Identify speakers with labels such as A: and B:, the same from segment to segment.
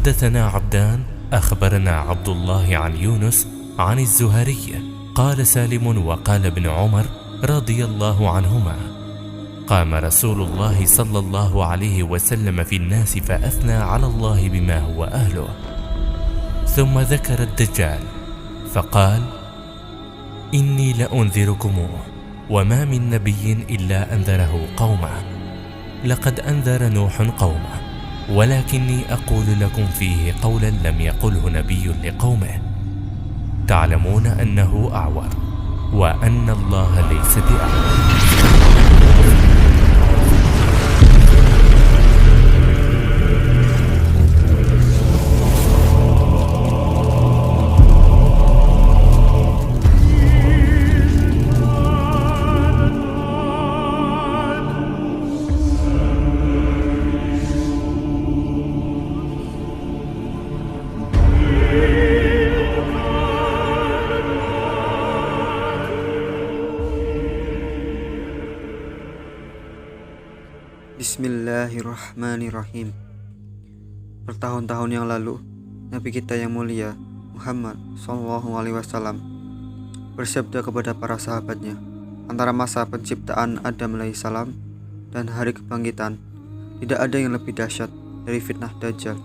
A: حدثنا عبدان أخبرنا عبد الله عن يونس عن الزهري قال سالم وقال ابن عمر رضي الله عنهما: قام رسول الله صلى الله عليه وسلم في الناس فأثنى على الله بما هو أهله، ثم ذكر الدجال فقال: إني لأنذركموه، وما من نبي إلا أنذره قومه، لقد أنذر نوح قومه، ولكني أقول لكم فيه قولا لم يقله نبي لقومه، تعلمون أنه أعور، وأن الله ليس بأعور.
B: Bismillahirrahmanirrahim. Bertahun-tahun yang lalu, Nabi kita yang mulia Muhammad SAW bersabda kepada para sahabatnya, antara masa penciptaan Adam alaihissalam dan hari kebangkitan, tidak ada yang lebih dahsyat dari fitnah Dajjal.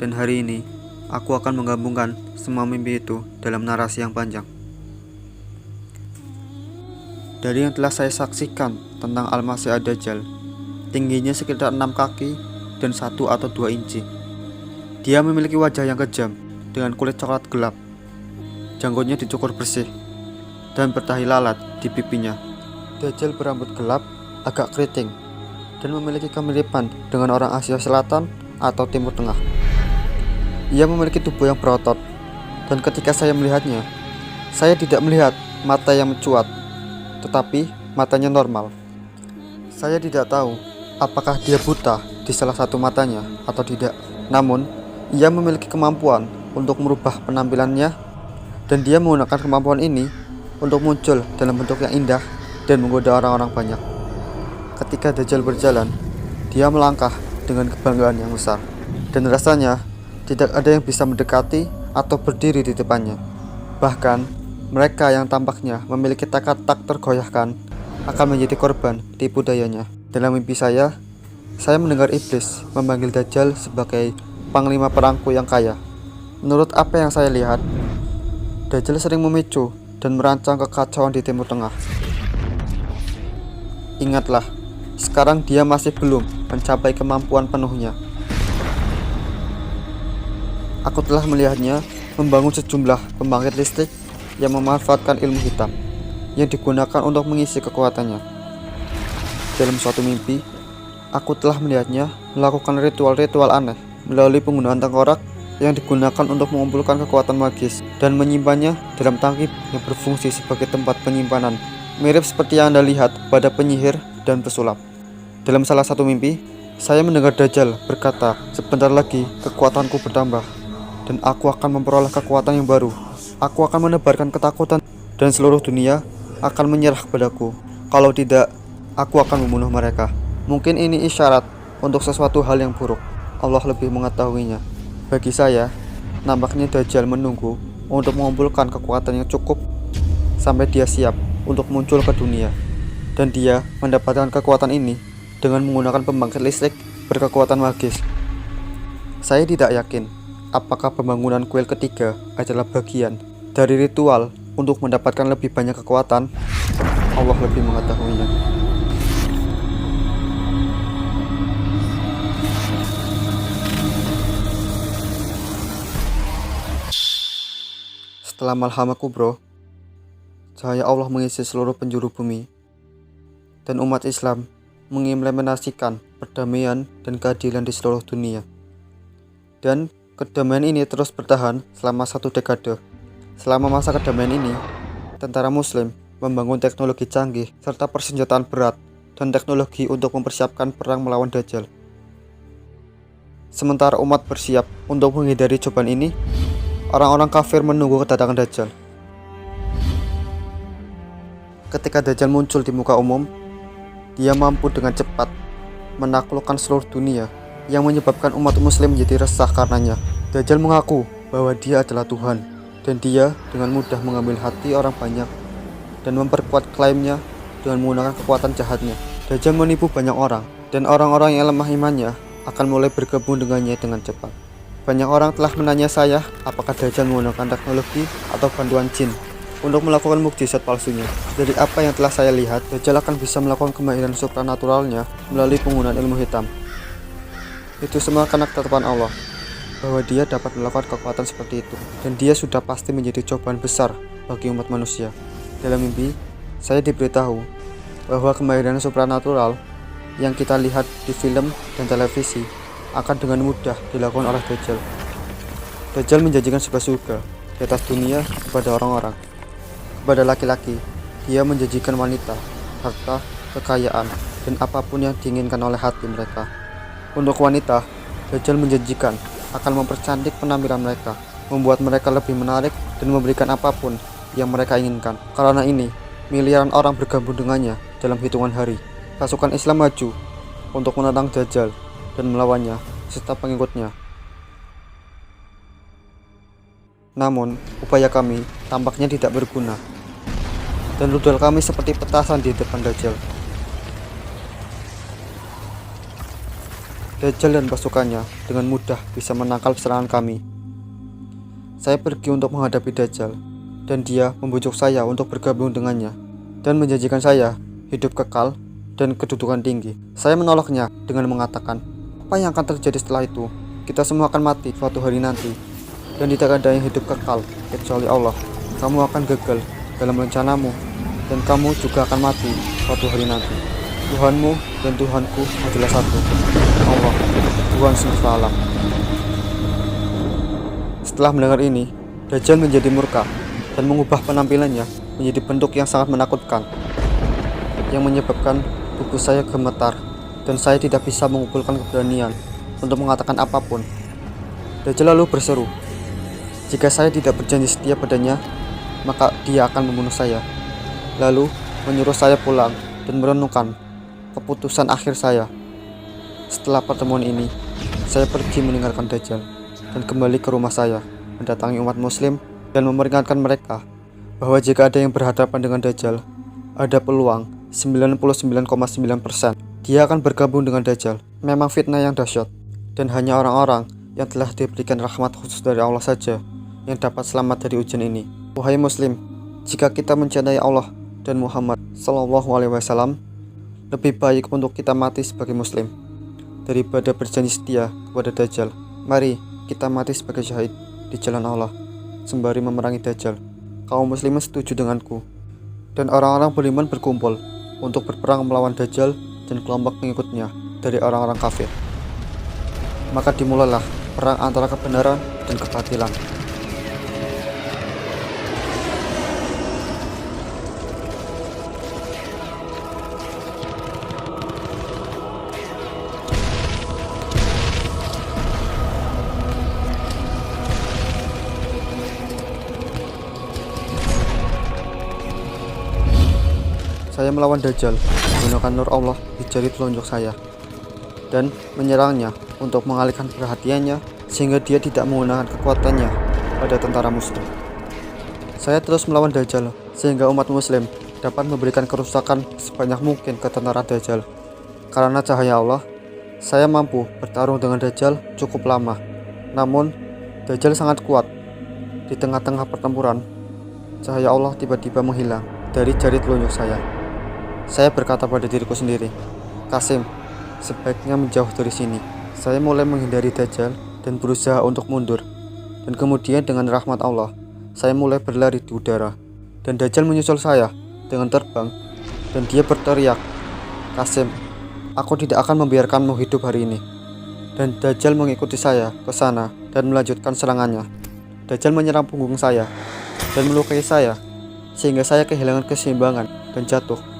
B: Dan hari ini, aku akan menggabungkan semua mimpi itu dalam narasi yang panjang. Dari yang telah saya saksikan tentang Al-Masih Ad-Dajjal, tingginya sekitar 6 kaki dan 1 atau 2 inci. Dia memiliki wajah yang kejam dengan kulit coklat gelap, janggutnya dicukur bersih, dan bertahi lalat di pipinya. Dajjal berambut gelap, agak keriting, dan memiliki kemiripan dengan orang Asia Selatan atau Timur Tengah. Ia memiliki tubuh yang berotot, dan ketika saya melihatnya, saya tidak melihat mata yang mencuat, tetapi matanya normal. Saya tidak tahu apakah dia buta di salah satu matanya atau tidak. Namun, ia memiliki kemampuan untuk merubah penampilannya, dan dia menggunakan kemampuan ini untuk muncul dalam bentuk yang indah dan menggoda orang-orang banyak. Ketika Dajjal berjalan, dia melangkah dengan kebanggaan yang besar, dan rasanya tidak ada yang bisa mendekati atau berdiri di depannya. Bahkan, mereka yang tampaknya memiliki tekad tak tergoyahkan akan menjadi korban tipu dayanya. Dalam mimpi saya mendengar iblis memanggil Dajjal sebagai panglima perangku yang kaya. Menurut apa yang saya lihat, Dajjal sering memicu dan merancang kekacauan di Timur Tengah. Ingatlah, sekarang dia masih belum mencapai kemampuan penuhnya. Aku telah melihatnya membangun sejumlah pembangkit listrik yang memanfaatkan ilmu hitam yang digunakan untuk mengisi kekuatannya. Dalam suatu mimpi, aku telah melihatnya melakukan ritual-ritual aneh melalui penggunaan tengkorak yang digunakan untuk mengumpulkan kekuatan magis dan menyimpannya dalam tangki yang berfungsi sebagai tempat penyimpanan, mirip seperti yang Anda lihat pada penyihir dan pesulap. Dalam salah satu mimpi, saya mendengar Dajjal berkata, "Sebentar lagi kekuatanku bertambah, dan aku akan memperoleh kekuatan yang baru. Aku akan menebarkan ketakutan dan seluruh dunia akan menyerah kepadaku. Kalau tidak, aku akan membunuh mereka." Mungkin ini isyarat untuk sesuatu hal yang buruk. Allah lebih mengetahuinya. Bagi saya, nampaknya Dajjal menunggu untuk mengumpulkan kekuatan yang cukup sampai dia siap untuk muncul ke dunia. Dan dia mendapatkan kekuatan ini dengan menggunakan pembangkit listrik berkekuatan magis. Saya tidak yakin apakah pembangunan kuil ketiga adalah bagian dari ritual untuk mendapatkan lebih banyak kekuatan. Allah lebih mengetahuinya. Setelah Malhamah Kubro, cahaya Allah mengisi seluruh penjuru bumi, dan umat Islam mengimplementasikan perdamaian dan keadilan di seluruh dunia. Dan kedamaian ini terus bertahan selama 1 dekade. Selama masa kedamaian ini, tentara Muslim membangun teknologi canggih serta persenjataan berat dan teknologi untuk mempersiapkan perang melawan Dajjal. Sementara umat bersiap untuk menghindari cobaan ini, orang-orang kafir menunggu kedatangan Dajjal. Ketika Dajjal muncul di muka umum, dia mampu dengan cepat menaklukkan seluruh dunia yang menyebabkan umat muslim menjadi resah karenanya. Dajjal mengaku bahwa dia adalah Tuhan, dan dia dengan mudah mengambil hati orang banyak dan memperkuat klaimnya dengan menggunakan kekuatan jahatnya. Dajjal menipu banyak orang, dan orang-orang yang lemah imannya akan mulai bergabung dengannya dengan cepat. Banyak orang telah menanya saya apakah Dajjal menggunakan teknologi atau bantuan jin untuk melakukan mukjizat palsunya. Dari apa yang telah saya lihat, Dajjal akan bisa melakukan kemahiran supranaturalnya melalui penggunaan ilmu hitam. Itu semua karena ketetapan Allah, bahwa dia dapat melakukan kekuatan seperti itu, dan dia sudah pasti menjadi cobaan besar bagi umat manusia. Dalam mimpi, saya diberitahu bahwa kemahiran supranatural yang kita lihat di film dan televisi akan dengan mudah dilakukan oleh Dajjal. Dajjal menjanjikan sebuah surga di atas dunia kepada orang-orang. Kepada laki-laki, dia menjanjikan wanita, harta, kekayaan, dan apapun yang diinginkan oleh hati mereka. Untuk wanita, Dajjal menjanjikan akan mempercantik penampilan mereka, membuat mereka lebih menarik, dan memberikan apapun yang mereka inginkan. Karena ini, miliaran orang bergabung dengannya dalam hitungan hari. Pasukan Islam maju untuk menentang Dajjal dan melawannya serta pengikutnya. Namun, upaya kami tampaknya tidak berguna, dan rudal kami seperti petasan di depan Dajjal. Dajjal dan pasukannya dengan mudah bisa menangkal serangan kami. Saya pergi untuk menghadapi Dajjal, dan dia membujuk saya untuk bergabung dengannya dan menjanjikan saya hidup kekal dan kedudukan tinggi. Saya menolaknya dengan mengatakan, apa yang akan terjadi setelah itu? Kita semua akan mati suatu hari nanti, dan tidak ada yang hidup kekal kecuali Allah. Kamu akan gagal dalam rencanamu, dan kamu juga akan mati suatu hari nanti. Tuhanmu dan Tuhanku adalah satu, Allah, Tuhan semesta alam. Setelah mendengar ini, Dajjal menjadi murka dan mengubah penampilannya menjadi bentuk yang sangat menakutkan, yang menyebabkan tubuh saya gemetar, dan saya tidak bisa mengumpulkan keberanian untuk mengatakan apapun. Dajjal lalu berseru, jika saya tidak berjanji setia padanya, maka dia akan membunuh saya. Lalu menyuruh saya pulang dan merenungkan keputusan akhir saya. Setelah pertemuan ini, saya pergi meninggalkan Dajjal dan kembali ke rumah saya, mendatangi umat muslim dan memperingatkan mereka bahwa jika ada yang berhadapan dengan Dajjal, ada peluang 99,9% dia akan bergabung dengan Dajjal. Memang fitnah yang dahsyat, dan hanya orang-orang yang telah diberikan rahmat khusus dari Allah saja yang dapat selamat dari ujian ini. Wahai muslim, jika kita mencintai Allah dan Muhammad SAW, lebih baik untuk kita mati sebagai muslim daripada berjanji setia kepada Dajjal. Mari kita mati sebagai syahid di jalan Allah sembari memerangi Dajjal. Kaum muslimin setuju denganku, dan orang-orang beriman berkumpul untuk berperang melawan Dajjal dan kelompok pengikutnya dari orang-orang kafir. Maka dimulailah perang antara kebenaran dan kebatilan. Saya melawan Dajjal menggunakan nur Allah di jari telunjuk saya dan menyerangnya untuk mengalihkan perhatiannya sehingga dia tidak menggunakan kekuatannya pada tentara muslim. Saya terus melawan Dajjal sehingga umat muslim dapat memberikan kerusakan sebanyak mungkin ke tentara Dajjal. Karena cahaya Allah, saya mampu bertarung dengan Dajjal cukup lama. Namun, Dajjal sangat kuat. Di tengah-tengah pertempuran, cahaya Allah tiba-tiba menghilang dari jari telunjuk saya. Saya berkata pada diriku sendiri, Qasim, sebaiknya menjauh dari sini. Saya mulai menghindari Dajjal dan berusaha untuk mundur. Dan kemudian dengan rahmat Allah, saya mulai berlari di udara. Dan Dajjal menyusul saya dengan terbang, dan dia berteriak, Qasim, aku tidak akan membiarkanmu hidup hari ini. Dan Dajjal mengikuti saya ke sana dan melanjutkan serangannya. Dajjal menyerang punggung saya dan melukai saya, sehingga saya kehilangan keseimbangan dan jatuh.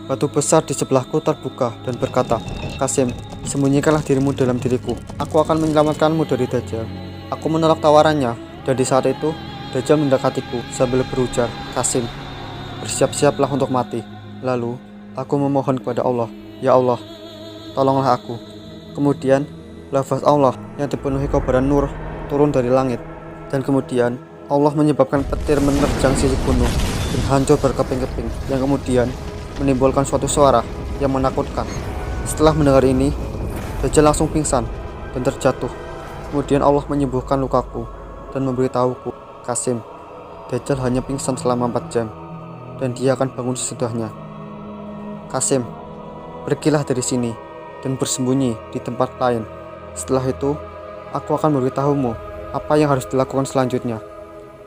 B: Batu besar di sebelahku terbuka dan berkata, Qasim, sembunyikanlah dirimu dalam diriku. Aku akan menyelamatkanmu dari Dajjal. Aku menolak tawarannya, dan di saat itu Dajjal mendekatiku sambil berujar, Qasim, bersiap-siaplah untuk mati. Lalu aku memohon kepada Allah, Ya Allah, tolonglah aku. Kemudian lafaz Allah yang dipenuhi kobaran nur turun dari langit, dan kemudian Allah menyebabkan petir menerjang sisi gunung dan hancur berkeping-keping, yang kemudian menimbulkan suatu suara yang menakutkan. Setelah mendengar ini, Dajjal langsung pingsan dan terjatuh. Kemudian Allah menyembuhkan lukaku dan memberitahuku, Qasim, Dajjal hanya pingsan selama 4 jam dan dia akan bangun sesudahnya. Qasim, pergilah dari sini dan bersembunyi di tempat lain. Setelah itu, aku akan memberitahumu apa yang harus dilakukan selanjutnya.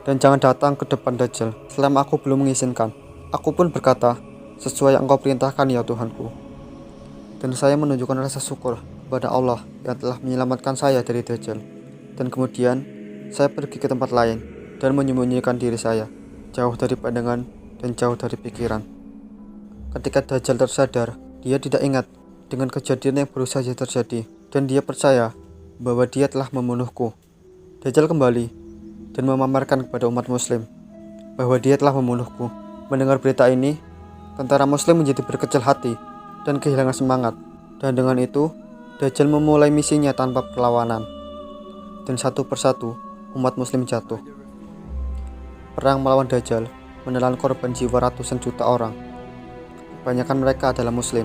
B: Dan jangan datang ke depan Dajjal selama aku belum mengizinkan. Aku pun berkata, sesuai yang engkau perintahkan ya Tuhanku. Dan saya menunjukkan rasa syukur kepada Allah yang telah menyelamatkan saya dari Dajjal. Dan kemudian, saya pergi ke tempat lain dan menyembunyikan diri saya, jauh dari pandangan dan jauh dari pikiran. Ketika Dajjal tersadar, dia tidak ingat dengan kejadian yang baru saja terjadi, dan dia percaya bahwa dia telah membunuhku. Dajjal kembali dan memamerkan kepada umat muslim bahwa dia telah membunuhku. Mendengar berita ini, tentara muslim menjadi berkecil hati dan kehilangan semangat, dan dengan itu Dajjal memulai misinya tanpa perlawanan, dan satu persatu umat muslim jatuh. Perang melawan Dajjal menelan korban jiwa ratusan juta orang. Kebanyakan mereka adalah muslim.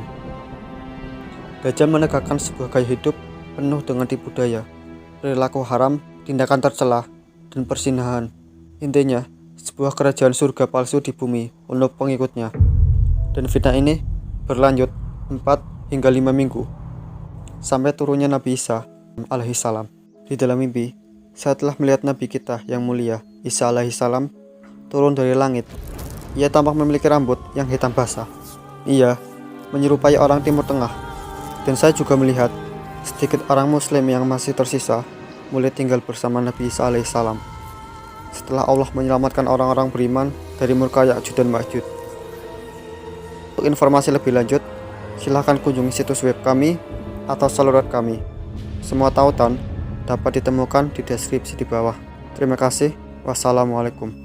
B: Dajjal menegakkan sebuah gaya hidup penuh dengan tipu daya, perilaku haram, tindakan tercela, dan perzinahan. Intinya, sebuah kerajaan surga palsu di bumi untuk pengikutnya. Dan fitnah ini berlanjut 4 hingga 5 minggu sampai turunnya Nabi Isa alaihissalam. Di dalam mimpi, saya telah melihat Nabi kita yang mulia Isa alaihissalam turun dari langit. Ia tampak memiliki rambut yang hitam basah. Ia menyerupai orang Timur Tengah. Dan saya juga melihat sedikit orang muslim yang masih tersisa mulai tinggal bersama Nabi Isa alaihissalam setelah Allah menyelamatkan orang-orang beriman dari murka Ya'juj dan Ma'juj. Untuk informasi lebih lanjut, silahkan kunjungi situs web kami atau saluran kami. Semua tautan dapat ditemukan di deskripsi di bawah. Terima kasih. Wassalamualaikum.